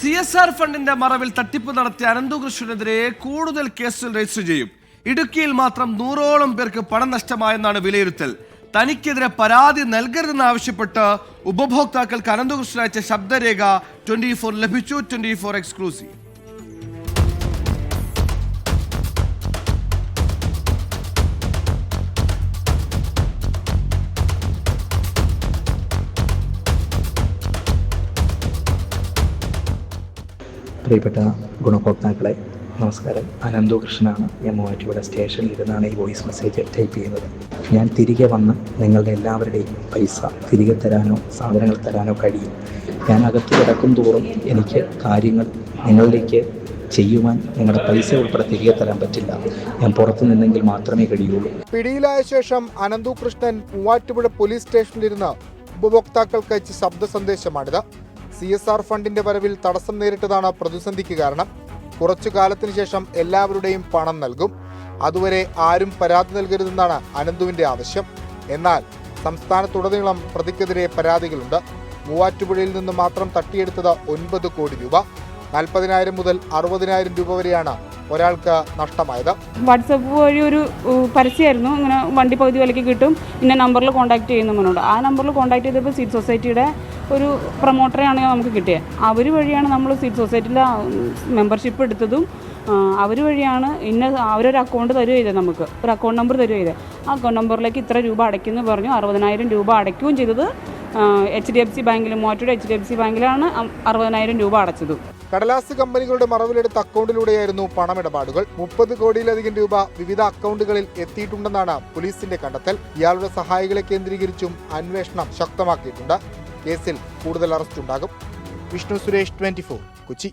CSR ഫണ്ടിന്റെ മറവിൽ തട്ടിപ്പ് നടത്തിയ അനന്തകൃഷ്ണനെതിരെ കൂടുതൽ കേസുകൾ രജിസ്റ്റർ ചെയ്യും. ഇടുക്കിയിൽ മാത്രം 100ഓളം പേർക്ക് പണം നഷ്ടമായെന്നാണ് വിലയിരുത്തൽ. തനിക്കെതിരെ പരാതി നൽകരുതെന്നാവശ്യപ്പെട്ട് ഉപഭോക്താക്കൾക്ക് അനന്തകൃഷ്ണൻ അയച്ച ശബ്ദരേഖ 24 ലഭിച്ചു. 24 എക്സ്ക്ലൂസീവ്. പ്രിയപ്പെട്ട ഗുണഭോക്താക്കളെ നമസ്കാരം. അനന്തകൃഷ്ണനാണ്. ഞാൻ മൂവാറ്റുപുഴ സ്റ്റേഷനിൽ ഇരുന്നാണ് ഈ വോയിസ് മെസ്സേജ് ടൈപ്പ് ചെയ്യുന്നത്. ഞാൻ തിരികെ വന്ന് നിങ്ങളുടെ എല്ലാവരുടെയും പൈസ തിരികെ തരാനോ സാധനങ്ങൾ തരാനോ കഴിയും. ഞാൻ അകത്ത് കിടക്കും തോറും എനിക്ക് കാര്യങ്ങൾ നിങ്ങളിലേക്ക് ചെയ്യുവാൻ നിങ്ങളുടെ പൈസ ഉൾപ്പെടെ തിരികെ തരാൻ പറ്റില്ല. ഞാൻ പുറത്തു നിന്നെങ്കിൽ മാത്രമേ കഴിയുള്ളൂ. പിടിയിലായ ശേഷം അനന്തകൃഷ്ണൻ മൂവാറ്റുപുഴ പോലീസ് സ്റ്റേഷനിലിരുന്ന് ഉപഭോക്താക്കൾക്ക് അയച്ച ശബ്ദ സന്ദേശമാണിത്. CSR ഫണ്ടിന്റെ വരവിൽ തടസ്സം നേരിട്ടതാണ് പ്രതിസന്ധിക്ക് കാരണം. കുറച്ചു കാലത്തിന് ശേഷം എല്ലാവരുടെയും പണം നൽകും. അതുവരെ ആരും പരാതി നൽകരുതെന്നാണ് അനന്തുവിന്റെ ആവശ്യം. എന്നാൽ സംസ്ഥാനത്തുടനീളം പ്രതിക്കെതിരെ പരാതികളുണ്ട്. മൂവാറ്റുപുഴയിൽ നിന്ന് മാത്രം തട്ടിയെടുത്തത് 9 കോടി രൂപ. 40,000 മുതൽ 60,000 രൂപ വരെയാണ് ഒരാൾക്ക് നഷ്ടമായത്. വാട്സപ്പ് വഴി ഒരു പരസ്യമായിരുന്നു, ഇങ്ങനെ വണ്ടി പകുതി വിലയ്ക്ക് കിട്ടും, ഇന്ന നമ്പറിൽ കോൺടാക്ട് ചെയ്യുന്ന മുന്നോട്ട്. ആ നമ്പറിൽ കോൺടാക്ട് ചെയ്തപ്പോൾ സീഡ് സൊസൈറ്റിയുടെ ഒരു പ്രൊമോട്ടറെയാണ് നമുക്ക് കിട്ടിയത്. അവർ വഴിയാണ് നമ്മൾ സീഡ് സൊസൈറ്റിയിലെ മെമ്പർഷിപ്പ് എടുത്തതും. അവർ വഴിയാണ് അവരൊരു അക്കൗണ്ട് തരുക ചെയ്തത്, നമുക്ക് ഒരു അക്കൗണ്ട് നമ്പർ തരുക ചെയ്തത്. ആ അക്കൗണ്ട് നമ്പറിലേക്ക് ഇത്ര രൂപ അടയ്ക്കുമെന്ന് പറഞ്ഞു. 60,000 രൂപ അടയ്ക്കുകയും ചെയ്തത് HDFC ബാങ്കിൽ, മൂവാറ്റുപുഴ HDFC ബാങ്കിലാണ് 60,000 രൂപ അടച്ചത്. കടലാസ് കമ്പനികളുടെ മറവിലെടുത്ത അക്കൗണ്ടിലൂടെയായിരുന്നു പണമിടപാടുകൾ. 30 കോടിയിലധികം രൂപ വിവിധ അക്കൗണ്ടുകളിൽ എത്തിയിട്ടുണ്ടെന്നാണ് പോലീസിന്റെ കണ്ടെത്തൽ. ഇയാളുടെ സഹായികളെ കേന്ദ്രീകരിച്ചും അന്വേഷണം ശക്തമാക്കിയിട്ടുണ്ട്. കേസിൽ കൂടുതൽ അറസ്റ്റ് ഉണ്ടാകും. വിഷ്ണു സുരേഷ്, 24, കൊച്ചി.